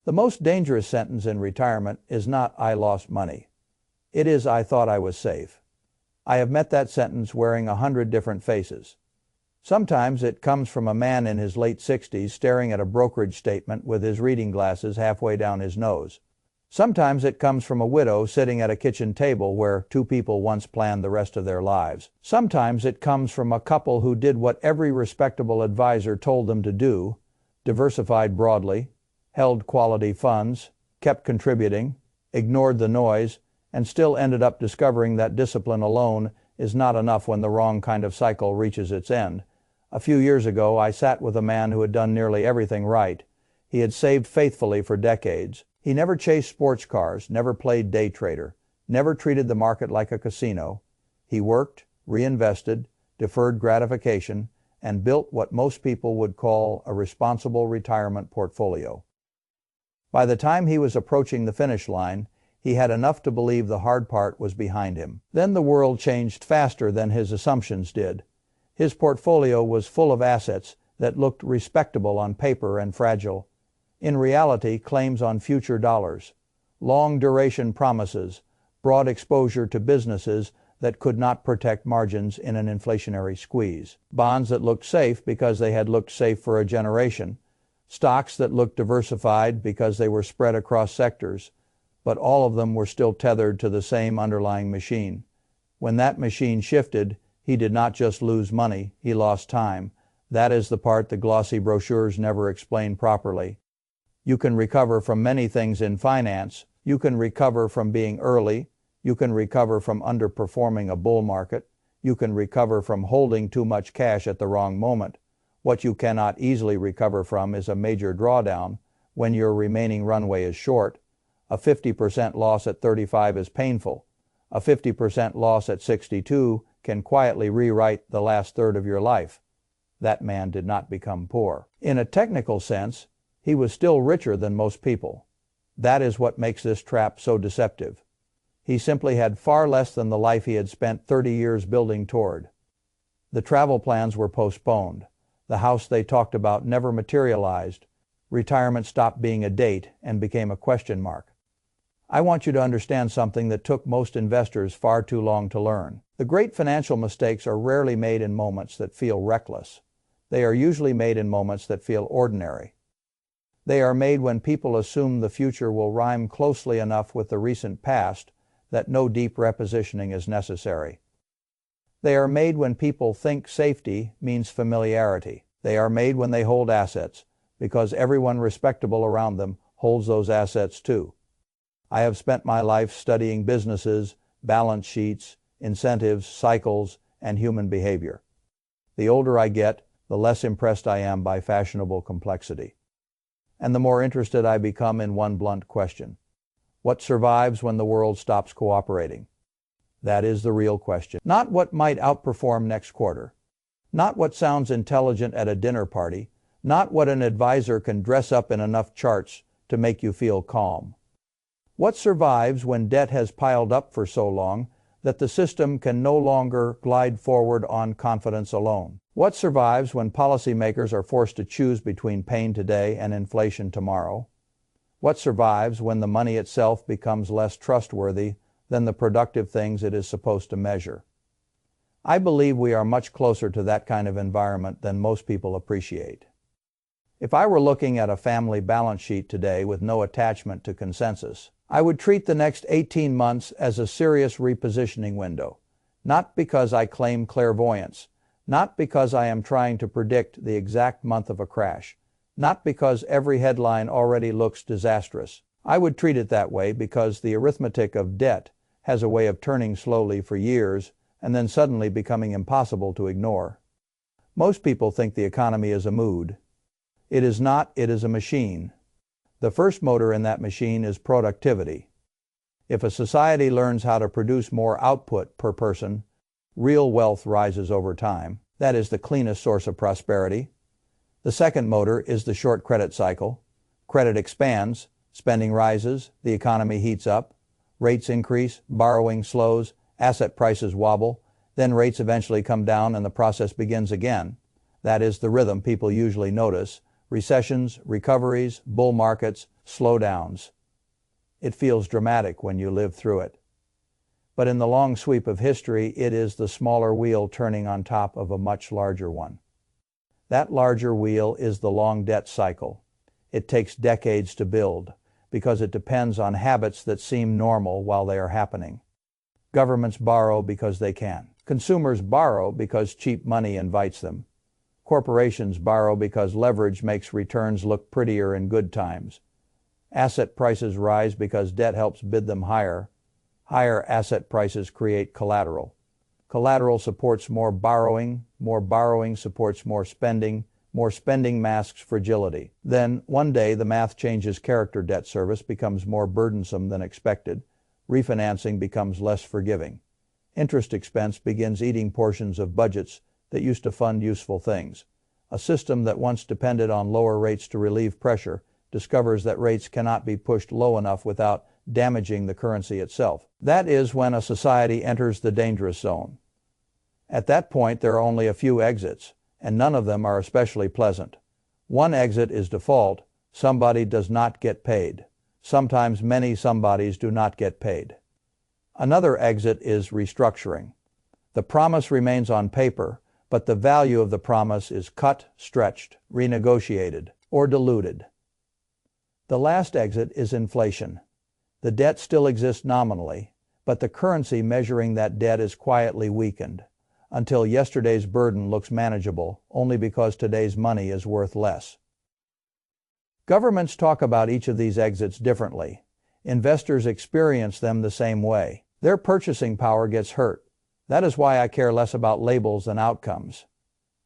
The most dangerous sentence in retirement is not "I lost money." It is "I thought I was safe." I have met that sentence wearing 100 different faces. Sometimes it comes from a man in his late 60s staring at a brokerage statement with his reading glasses halfway down his nose. Sometimes it comes from a widow sitting at a kitchen table where two people once planned the rest of their lives. Sometimes it comes from a couple who did what every respectable advisor told them to do, diversified broadly, held quality funds, kept contributing, ignored the noise, and still ended up discovering that discipline alone is not enough when the wrong kind of cycle reaches its end. A few years ago, I sat with a man who had done nearly everything right. He had saved faithfully for decades. He never chased sports cars, never played day trader, never treated the market like a casino. He worked, reinvested, deferred gratification, and built what most people would call a responsible retirement portfolio. By the time he was approaching the finish line, he had enough to believe the hard part was behind him. Then the world changed faster than his assumptions did. His portfolio was full of assets that looked respectable on paper and fragile. In reality, claims on future dollars, long-duration promises, broad exposure to businesses that could not protect margins in an inflationary squeeze, bonds that looked safe because they had looked safe for a generation, stocks that looked diversified because they were spread across sectors, but all of them were still tethered to the same underlying machine. When that machine shifted, he did not just lose money, he lost time. That is the part the glossy brochures never explain properly. You can recover from many things in finance. You can recover from being early. You can recover from underperforming a bull market. You can recover from holding too much cash at the wrong moment. What you cannot easily recover from is a major drawdown when your remaining runway is short. A 50% loss at 35 is painful. A 50% loss at 62 can quietly rewrite the last third of your life. That man did not become poor. In a technical sense, he was still richer than most people. That is what makes this trap so deceptive. He simply had far less than the life he had spent 30 years building toward. The travel plans were postponed. The house they talked about never materialized. Retirement stopped being a date and became a question mark. I want you to understand something that took most investors far too long to learn. The great financial mistakes are rarely made in moments that feel reckless. They are usually made in moments that feel ordinary. They are made when people assume the future will rhyme closely enough with the recent past that no deep repositioning is necessary. They are made when people think safety means familiarity. They are made when they hold assets, because everyone respectable around them holds those assets too. I have spent my life studying businesses, balance sheets, incentives, cycles, and human behavior. The older I get, the less impressed I am by fashionable complexity. And the more interested I become in one blunt question. What survives when the world stops cooperating? That is the real question. Not what might outperform next quarter. Not what sounds intelligent at a dinner party. Not what an advisor can dress up in enough charts to make you feel calm. What survives when debt has piled up for so long that the system can no longer glide forward on confidence alone? What survives when policymakers are forced to choose between pain today and inflation tomorrow? What survives when the money itself becomes less trustworthy than the productive things it is supposed to measure? I believe we are much closer to that kind of environment than most people appreciate. If I were looking at a family balance sheet today with no attachment to consensus, I would treat the next 18 months as a serious repositioning window, not because I claim clairvoyance, not because I am trying to predict the exact month of a crash, not because every headline already looks disastrous. I would treat it that way because the arithmetic of debt has a way of turning slowly for years and then suddenly becoming impossible to ignore. Most people think the economy is a mood. It is not, it is a machine. The first motor in that machine is productivity. If a society learns how to produce more output per person, real wealth rises over time. That is the cleanest source of prosperity. The second motor is the short credit cycle. Credit expands, spending rises, the economy heats up, rates increase, borrowing slows, asset prices wobble, then rates eventually come down and the process begins again. That is the rhythm people usually notice. Recessions, recoveries, bull markets, slowdowns. It feels dramatic when you live through it. But in the long sweep of history, it is the smaller wheel turning on top of a much larger one. That larger wheel is the long debt cycle. It takes decades to build, because it depends on habits that seem normal while they are happening. Governments borrow because they can. Consumers borrow because cheap money invites them. Corporations borrow because leverage makes returns look prettier in good times. Asset prices rise because debt helps bid them higher. Higher asset prices create collateral. Collateral supports more borrowing supports more spending masks fragility. Then, one day, the math changes character. Debt service becomes more burdensome than expected. Refinancing becomes less forgiving. Interest expense begins eating portions of budgets that used to fund useful things. A system that once depended on lower rates to relieve pressure discovers that rates cannot be pushed low enough without damaging the currency itself. That is when a society enters the dangerous zone. At that point, there are only a few exits, and none of them are especially pleasant. One exit is default. Somebody does not get paid. Sometimes many somebodies do not get paid. Another exit is restructuring. The promise remains on paper, but the value of the promise is cut, stretched, renegotiated, or diluted. The last exit is inflation. The debt still exists nominally, but the currency measuring that debt is quietly weakened, until yesterday's burden looks manageable only because today's money is worth less. Governments talk about each of these exits differently. Investors experience them the same way. Their purchasing power gets hurt. That is why I care less about labels than outcomes.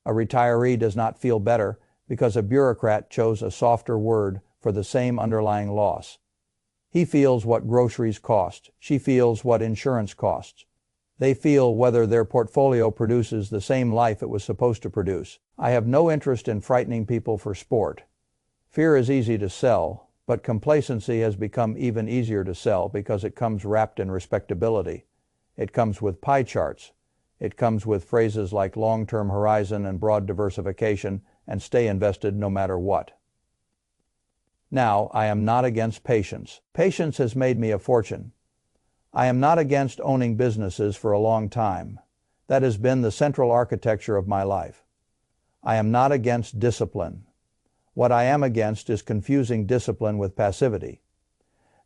A retiree does not feel better because a bureaucrat chose a softer word for the same underlying loss. He feels what groceries cost. She feels what insurance costs. They feel whether their portfolio produces the same life it was supposed to produce. I have no interest in frightening people for sport. Fear is easy to sell, but complacency has become even easier to sell because it comes wrapped in respectability. It comes with pie charts. It comes with phrases like long-term horizon and broad diversification and stay invested no matter what. Now, I am not against patience. Patience has made me a fortune. I am not against owning businesses for a long time. That has been the central architecture of my life. I am not against discipline. What I am against is confusing discipline with passivity.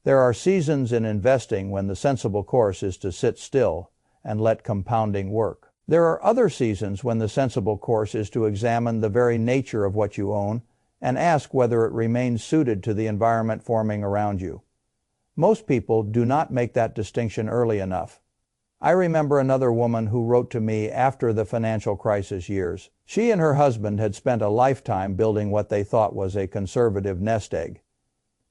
There are seasons in investing when the sensible course is to sit still and let compounding work. There are other seasons when the sensible course is to examine the very nature of what you own and ask whether it remains suited to the environment forming around you. Most people do not make that distinction early enough. I remember another woman who wrote to me after the financial crisis years. She and her husband had spent a lifetime building what they thought was a conservative nest egg.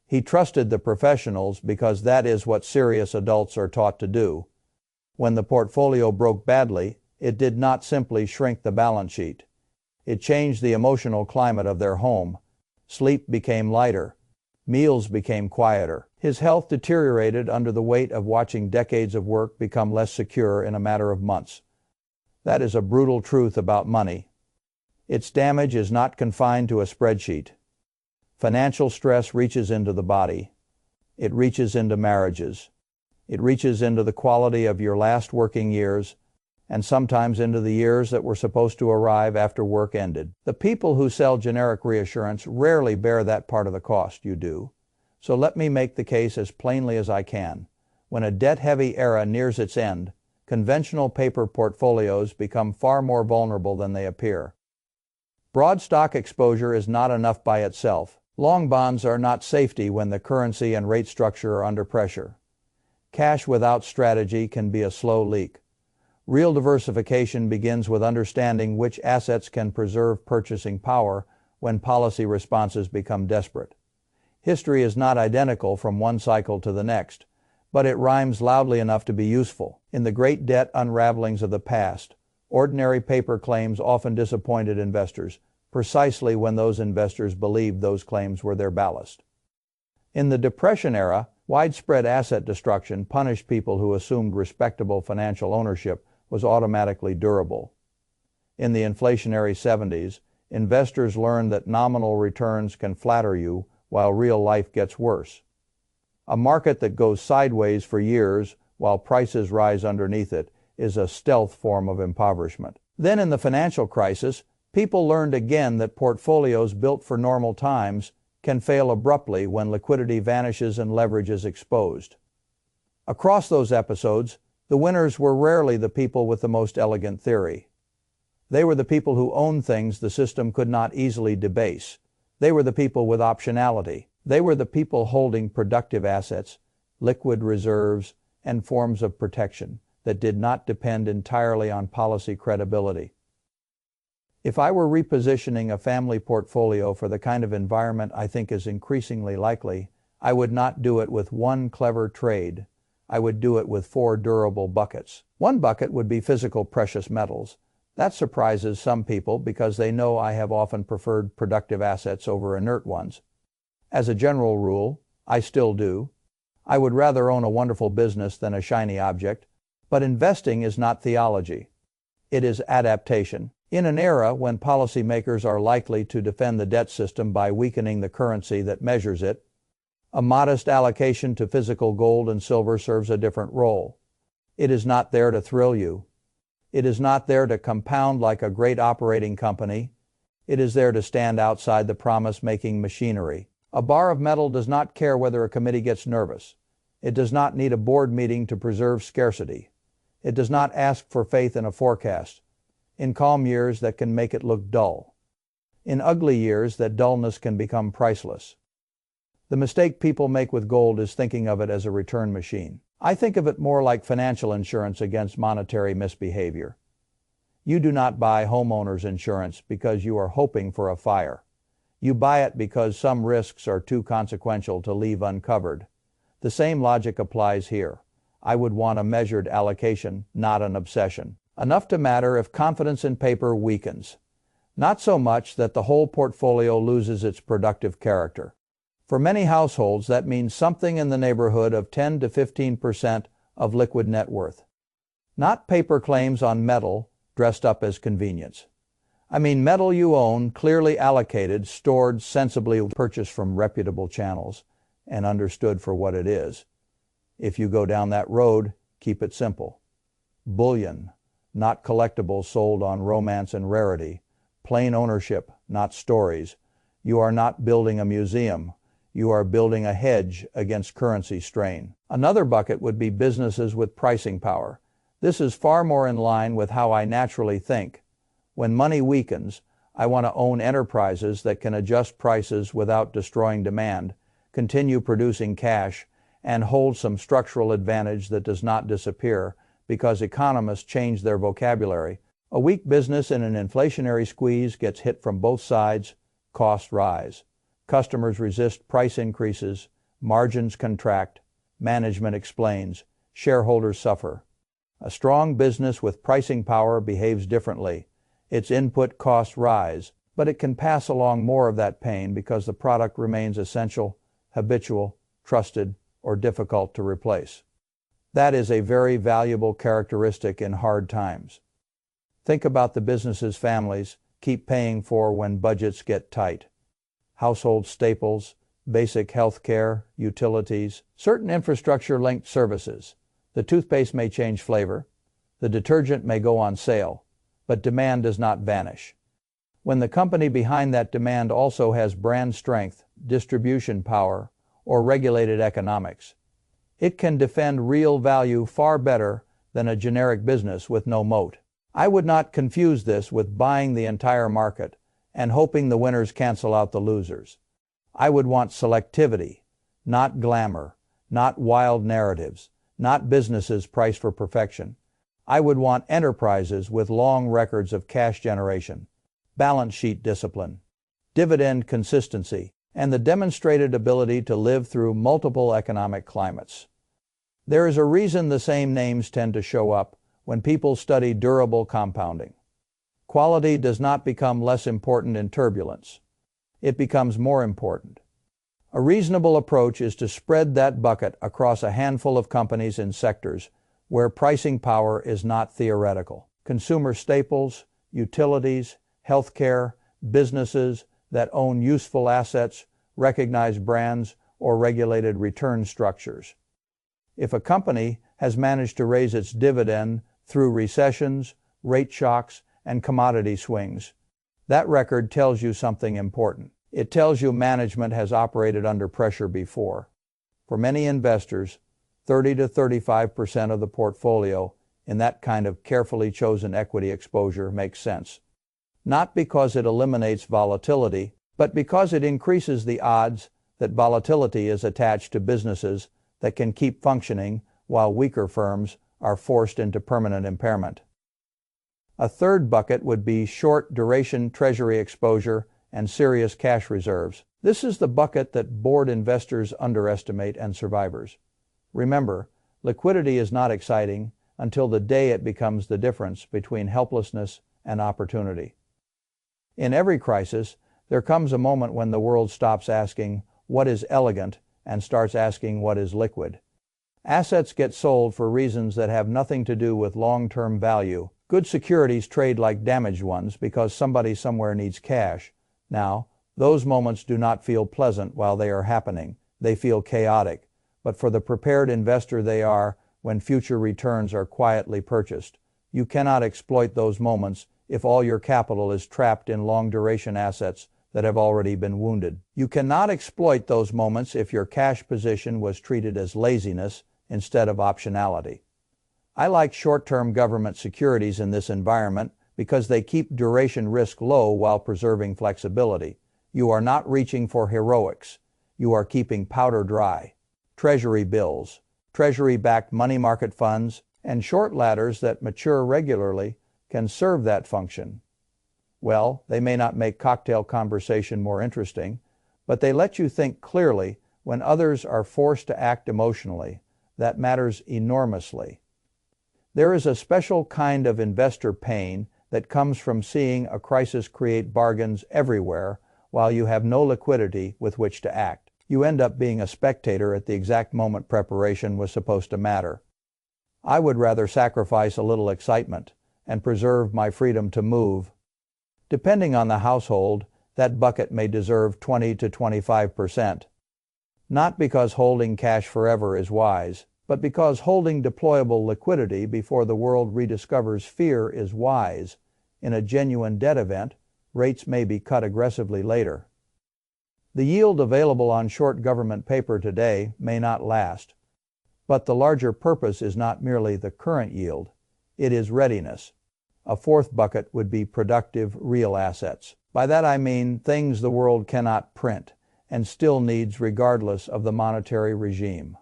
He trusted the professionals because that is what serious adults are taught to do. When the portfolio broke badly, it did not simply shrink the balance sheet. It changed the emotional climate of their home. Sleep became lighter. Meals became quieter. His health deteriorated under the weight of watching decades of work become less secure in a matter of months. That is a brutal truth about money. Its damage is not confined to a spreadsheet. Financial stress reaches into the body. It reaches into marriages. It reaches into the quality of your last working years, and sometimes into the years that were supposed to arrive after work ended. The people who sell generic reassurance rarely bear that part of the cost. You do. So let me make the case as plainly as I can. When a debt-heavy era nears its end, conventional paper portfolios become far more vulnerable than they appear. Broad stock exposure is not enough by itself. Long bonds are not safety when the currency and rate structure are under pressure. Cash without strategy can be a slow leak. Real diversification begins with understanding which assets can preserve purchasing power when policy responses become desperate. History is not identical from one cycle to the next, but it rhymes loudly enough to be useful. In the great debt unravelings of the past, ordinary paper claims often disappointed investors, precisely when those investors believed those claims were their ballast. In the Depression era, widespread asset destruction punished people who assumed respectable financial ownership was automatically durable. In the inflationary 70s, investors learned that nominal returns can flatter you while real life gets worse. A market that goes sideways for years while prices rise underneath it is a stealth form of impoverishment. Then in the financial crisis, people learned again that portfolios built for normal times can fail abruptly when liquidity vanishes and leverage is exposed. Across those episodes, the winners were rarely the people with the most elegant theory. They were the people who owned things the system could not easily debase. They were the people with optionality. They were the people holding productive assets, liquid reserves, and forms of protection that did not depend entirely on policy credibility. If I were repositioning a family portfolio for the kind of environment I think is increasingly likely, I would not do it with one clever trade. I would do it with 4 durable buckets. One bucket would be physical precious metals. That surprises some people because they know I have often preferred productive assets over inert ones. As a general rule, I still do. I would rather own a wonderful business than a shiny object, but investing is not theology. It is adaptation. In an era when policymakers are likely to defend the debt system by weakening the currency that measures it, a modest allocation to physical gold and silver serves a different role. It is not there to thrill you. It is not there to compound like a great operating company. It is there to stand outside the promise-making machinery. A bar of metal does not care whether a committee gets nervous. It does not need a board meeting to preserve scarcity. It does not ask for faith in a forecast. In calm years that can make it look dull. In ugly years that dullness can become priceless. The mistake people make with gold is thinking of it as a return machine. I think of it more like financial insurance against monetary misbehavior. You do not buy homeowners insurance because you are hoping for a fire. You buy it because some risks are too consequential to leave uncovered. The same logic applies here. I would want a measured allocation, not an obsession. Enough to matter if confidence in paper weakens. Not so much that the whole portfolio loses its productive character. For many households, that means something in the neighborhood of 10 to 15% of liquid net worth. Not paper claims on metal dressed up as convenience. I mean metal you own, clearly allocated, stored, sensibly purchased from reputable channels, and understood for what it is. If you go down that road, keep it simple. Bullion, not collectibles sold on romance and rarity. Plain ownership, not stories. You are not building a museum. You are building a hedge against currency strain. Another bucket would be businesses with pricing power. This is far more in line with how I naturally think. When money weakens, I want to own enterprises that can adjust prices without destroying demand, continue producing cash, and hold some structural advantage that does not disappear because economists change their vocabulary. A weak business in an inflationary squeeze gets hit from both sides. Costs rise. Customers resist price increases. Margins contract. Management explains. Shareholders suffer. A strong business with pricing power behaves differently. Its input costs rise, but it can pass along more of that pain because the product remains essential, habitual, trusted, or difficult to replace. That is a very valuable characteristic in hard times. Think about the businesses families keep paying for when budgets get tight. Household staples, basic health care, utilities, certain infrastructure-linked services. The toothpaste may change flavor, the detergent may go on sale, but demand does not vanish. When the company behind that demand also has brand strength, distribution power, or regulated economics, it can defend real value far better than a generic business with no moat. I would not confuse this with buying the entire market and hoping the winners cancel out the losers. I would want selectivity, not glamour, not wild narratives, not businesses priced for perfection. I would want enterprises with long records of cash generation, balance sheet discipline, dividend consistency, and the demonstrated ability to live through multiple economic climates. There is a reason the same names tend to show up when people study durable compounding. Quality does not become less important in turbulence. It becomes more important. A reasonable approach is to spread that bucket across a handful of companies in sectors where pricing power is not theoretical. Consumer staples, utilities, healthcare, businesses that own useful assets recognized brands, or regulated return structures. If a company has managed to raise its dividend through recessions, rate shocks, and commodity swings, that record tells you something important. It tells you management has operated under pressure before. For many investors, 30 to 35% of the portfolio in that kind of carefully chosen equity exposure makes sense. Not because it eliminates volatility, but because it increases the odds that volatility is attached to businesses that can keep functioning while weaker firms are forced into permanent impairment. A third bucket would be short-duration treasury exposure and serious cash reserves. This is the bucket that bored investors underestimate and survivors. Remember, liquidity is not exciting until the day it becomes the difference between helplessness and opportunity. In every crisis, there comes a moment when the world stops asking, "What is elegant?" and starts asking, "What is liquid?" Assets get sold for reasons that have nothing to do with long-term value. Good securities trade like damaged ones because somebody somewhere needs cash. Now, those moments do not feel pleasant while they are happening. They feel chaotic. But for the prepared investor they are when future returns are quietly purchased. You cannot exploit those moments if all your capital is trapped in long-duration assets that have already been wounded. You cannot exploit those moments if your cash position was treated as laziness instead of optionality. I like short-term government securities in this environment because they keep duration risk low while preserving flexibility. You are not reaching for heroics. You are keeping powder dry. Treasury bills, treasury-backed money market funds, and short ladders that mature regularly can serve that function. Well, they may not make cocktail conversation more interesting, but they let you think clearly when others are forced to act emotionally. That matters enormously. There is a special kind of investor pain that comes from seeing a crisis create bargains everywhere while you have no liquidity with which to act. You end up being a spectator at the exact moment preparation was supposed to matter. I would rather sacrifice a little excitement and preserve my freedom to move. Depending on the household, that bucket may deserve 20 to 25%. Not because holding cash forever is wise, but because holding deployable liquidity before the world rediscovers fear is wise. In a genuine debt event, rates may be cut aggressively later. The yield available on short government paper today may not last, but the larger purpose is not merely the current yield, it is readiness. A fourth bucket would be productive real assets. By that I mean things the world cannot print and still needs regardless of the monetary regime.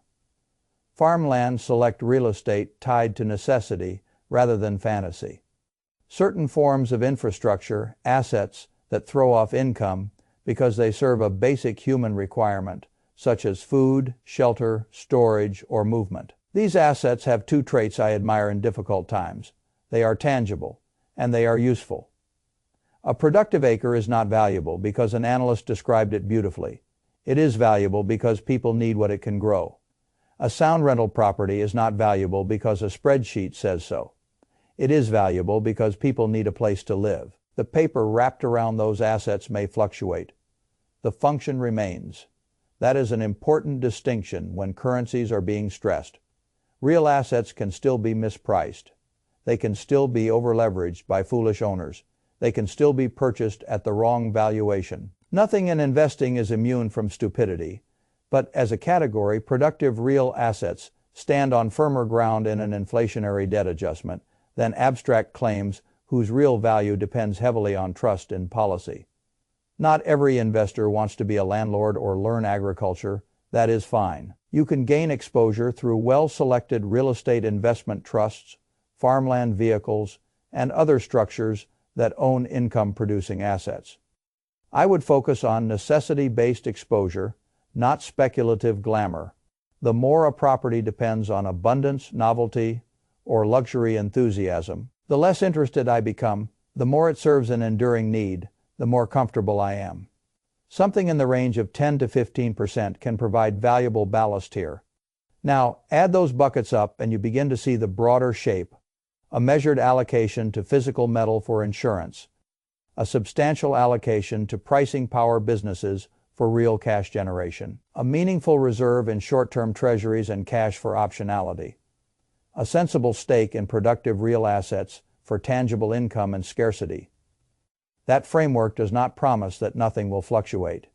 Farmland select real estate tied to necessity rather than fantasy. Certain forms of infrastructure, assets that throw off income because they serve a basic human requirement, such as food, shelter, storage, or movement. These assets have two traits I admire in difficult times. They are tangible, and they are useful. A productive acre is not valuable because an analyst described it beautifully. It is valuable because people need what it can grow. A sound rental property is not valuable because a spreadsheet says so. It is valuable because people need a place to live. The paper wrapped around those assets may fluctuate. The function remains. That is an important distinction when currencies are being stressed. Real assets can still be mispriced. They can still be overleveraged by foolish owners. They can still be purchased at the wrong valuation. Nothing in investing is immune from stupidity, but as a category, productive real assets stand on firmer ground in an inflationary debt adjustment than abstract claims whose real value depends heavily on trust in policy. Not every investor wants to be a landlord or learn agriculture. That is fine. You can gain exposure through well-selected real estate investment trusts, farmland vehicles, and other structures that own income-producing assets. I would focus on necessity-based exposure, not speculative glamour. The more a property depends on abundance, novelty, or luxury enthusiasm, the less interested I become. The more it serves an enduring need, the more comfortable I am. Something in the range of 10 to 15% can provide valuable ballast here. Now, add those buckets up and you begin to see the broader shape. A measured allocation to physical metal for insurance. A substantial allocation to pricing power businesses for real cash generation. A meaningful reserve in short-term treasuries and cash for optionality. A sensible stake in productive real assets for tangible income and scarcity. That framework does not promise that nothing will fluctuate.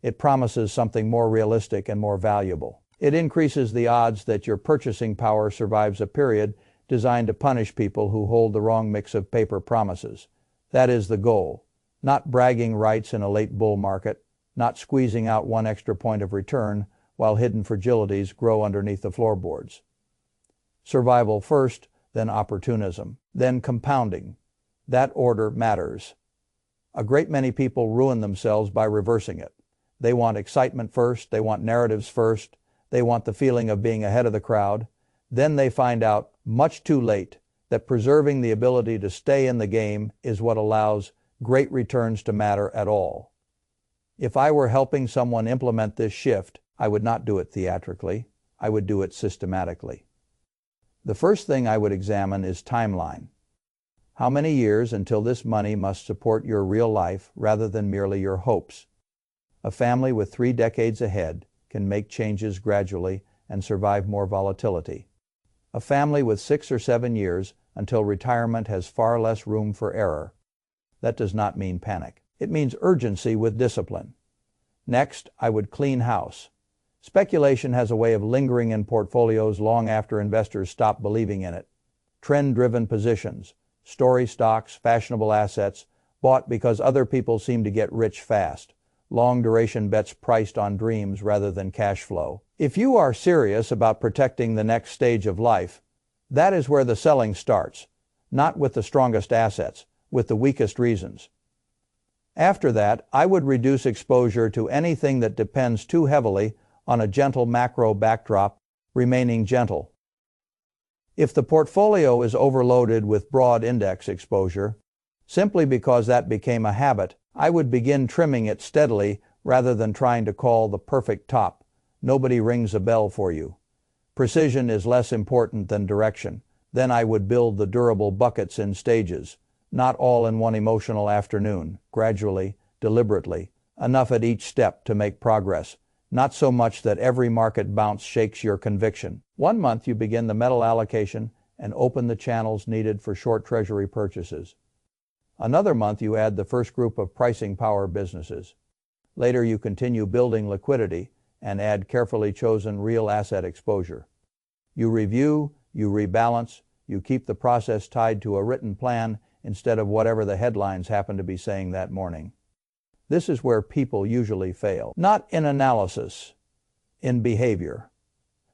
It promises something more realistic and more valuable. It increases the odds that your purchasing power survives a period designed to punish people who hold the wrong mix of paper promises. That is the goal. Not bragging rights in a late bull market, not squeezing out one extra point of return while hidden fragilities grow underneath the floorboards. Survival first, then opportunism, then compounding. That order matters. A great many people ruin themselves by reversing it. They want excitement first, they want narratives first, they want the feeling of being ahead of the crowd. Then they find out, much too late, that preserving the ability to stay in the game is what allows great returns to matter at all. If I were helping someone implement this shift, I would not do it theatrically. I would do it systematically. The first thing I would examine is timeline. How many years until this money must support your real life rather than merely your hopes? A family with 3 decades ahead can make changes gradually and survive more volatility. A family with 6 or 7 years until retirement has far less room for error. That does not mean panic. It means urgency with discipline. Next, I would clean house. Speculation has a way of lingering in portfolios long after investors stop believing in it. Trend-driven positions, story stocks, fashionable assets, bought because other people seem to get rich fast. Long-duration bets priced on dreams rather than cash flow. If you are serious about protecting the next stage of life, that is where the selling starts, not with the strongest assets, with the weakest reasons. After that, I would reduce exposure to anything that depends too heavily on a gentle macro backdrop, remaining gentle. If the portfolio is overloaded with broad index exposure, simply because that became a habit, I would begin trimming it steadily rather than trying to call the perfect top. Nobody rings a bell for you. Precision is less important than direction. Then I would build the durable buckets in stages. Not all in one emotional afternoon, gradually, deliberately, enough at each step to make progress, not so much that every market bounce shakes your conviction. 1 month you begin the metal allocation and open the channels needed for short treasury purchases. Another month you add the first group of pricing power businesses. Later you continue building liquidity and add carefully chosen real asset exposure. You review, you rebalance, you keep the process tied to a written plan instead of whatever the headlines happen to be saying that morning. This is where people usually fail. Not in analysis, in behavior.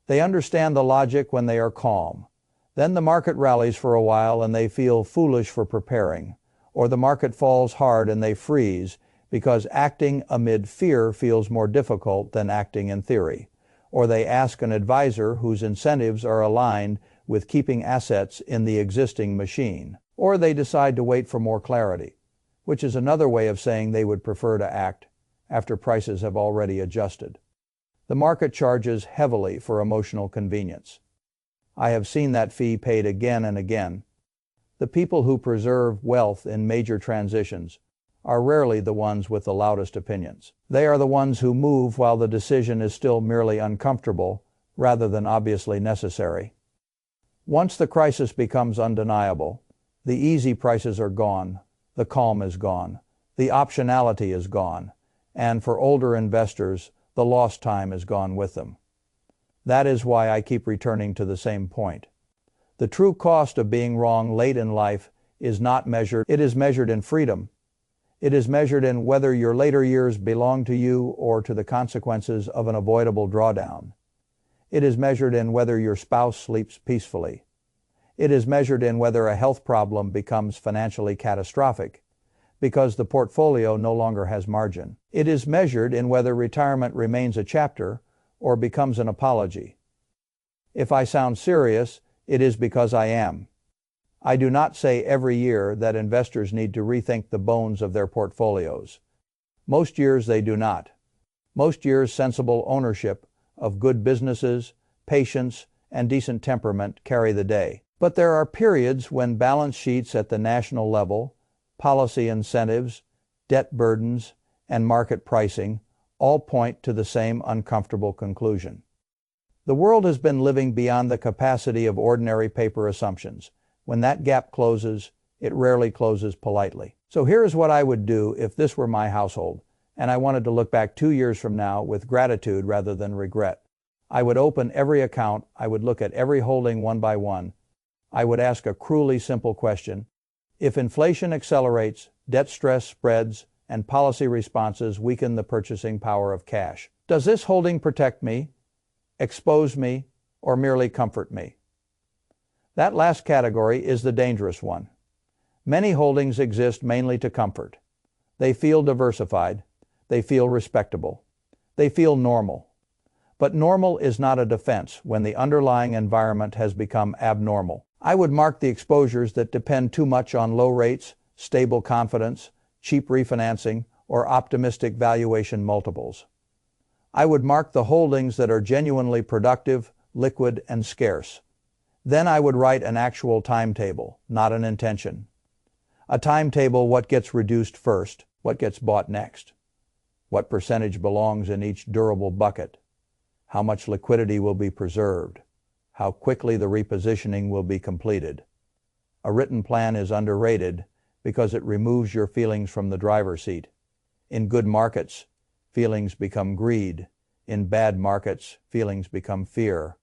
They understand the logic when they are calm. Then the market rallies for a while and they feel foolish for preparing, or the market falls hard and they freeze because acting amid fear feels more difficult than acting in theory, or they ask an advisor whose incentives are aligned with keeping assets in the existing machine. Or they decide to wait for more clarity, which is another way of saying they would prefer to act after prices have already adjusted. The market charges heavily for emotional convenience. I have seen that fee paid again and again. The people who preserve wealth in major transitions are rarely the ones with the loudest opinions. They are the ones who move while the decision is still merely uncomfortable rather than obviously necessary. Once the crisis becomes undeniable, the easy prices are gone, the calm is gone, the optionality is gone, and for older investors, the lost time is gone with them. That is why I keep returning to the same point. The true cost of being wrong late in life is not measured, it is measured in freedom. It is measured in whether your later years belong to you or to the consequences of an avoidable drawdown. It is measured in whether your spouse sleeps peacefully. It is measured in whether a health problem becomes financially catastrophic because the portfolio no longer has margin. It is measured in whether retirement remains a chapter or becomes an apology. If I sound serious, it is because I am. I do not say every year that investors need to rethink the bones of their portfolios. Most years they do not. Most years sensible ownership of good businesses, patience, and decent temperament carry the day. But there are periods when balance sheets at the national level, policy incentives, debt burdens, and market pricing all point to the same uncomfortable conclusion. The world has been living beyond the capacity of ordinary paper assumptions. When that gap closes, it rarely closes politely. So here is what I would do if this were my household, and I wanted to look back 2 years from now with gratitude rather than regret. I would open every account, I would look at every holding one by one. I would ask a cruelly simple question. If inflation accelerates, debt stress spreads, and policy responses weaken the purchasing power of cash, does this holding protect me, expose me, or merely comfort me? That last category is the dangerous one. Many holdings exist mainly to comfort. They feel diversified. They feel respectable. They feel normal. But normal is not a defense when the underlying environment has become abnormal. I would mark the exposures that depend too much on low rates, stable confidence, cheap refinancing, or optimistic valuation multiples. I would mark the holdings that are genuinely productive, liquid, and scarce. Then I would write an actual timetable, not an intention. A timetable: what gets reduced first, what gets bought next, what percentage belongs in each durable bucket, how much liquidity will be preserved, how quickly the repositioning will be completed. A written plan is underrated because it removes your feelings from the driver's seat. In good markets, feelings become greed. In bad markets, feelings become fear.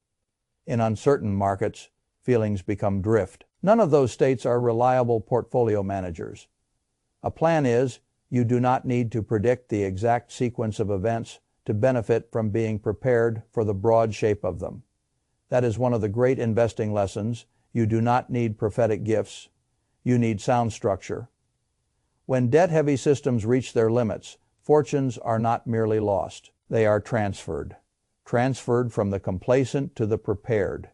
In uncertain markets, feelings become drift. None of those states are reliable portfolio managers. A plan is, you do not need to predict the exact sequence of events to benefit from being prepared for the broad shape of them. That is one of the great investing lessons. You do not need prophetic gifts. You need sound structure. When debt-heavy systems reach their limits, fortunes are not merely lost. They are transferred. Transferred from the complacent to the prepared.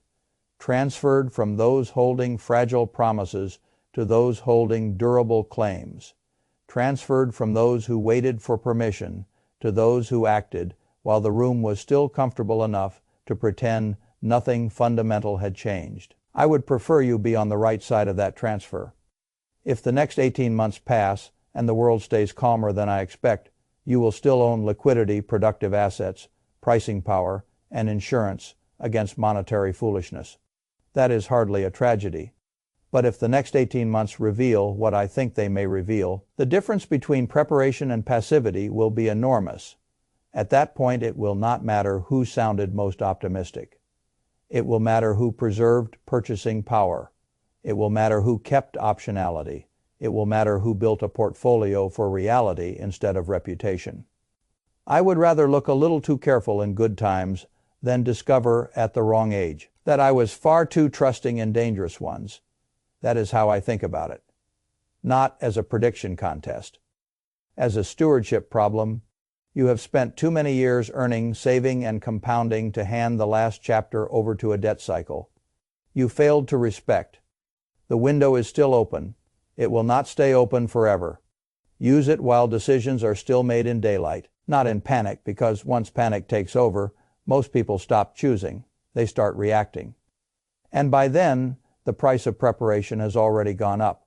Transferred from those holding fragile promises to those holding durable claims. Transferred from those who waited for permission to those who acted while the room was still comfortable enough to pretend nothing fundamental had changed. I would prefer you be on the right side of that transfer. If the next 18 months pass and the world stays calmer than I expect, you will still own liquidity, productive assets, pricing power, and insurance against monetary foolishness. That is hardly a tragedy. But if the next 18 months reveal what I think they may reveal, the difference between preparation and passivity will be enormous. At that point, it will not matter who sounded most optimistic. It will matter who preserved purchasing power. It will matter who kept optionality. It will matter who built a portfolio for reality instead of reputation. I would rather look a little too careful in good times than discover at the wrong age that I was far too trusting in dangerous ones. That is how I think about it. Not as a prediction contest. As a stewardship problem. You have spent too many years earning, saving, and compounding to hand the last chapter over to a debt cycle. You failed to respect. The window is still open. It will not stay open forever. Use it while decisions are still made in daylight, not in panic, because once panic takes over, most people stop choosing. They start reacting. And by then, the price of preparation has already gone up.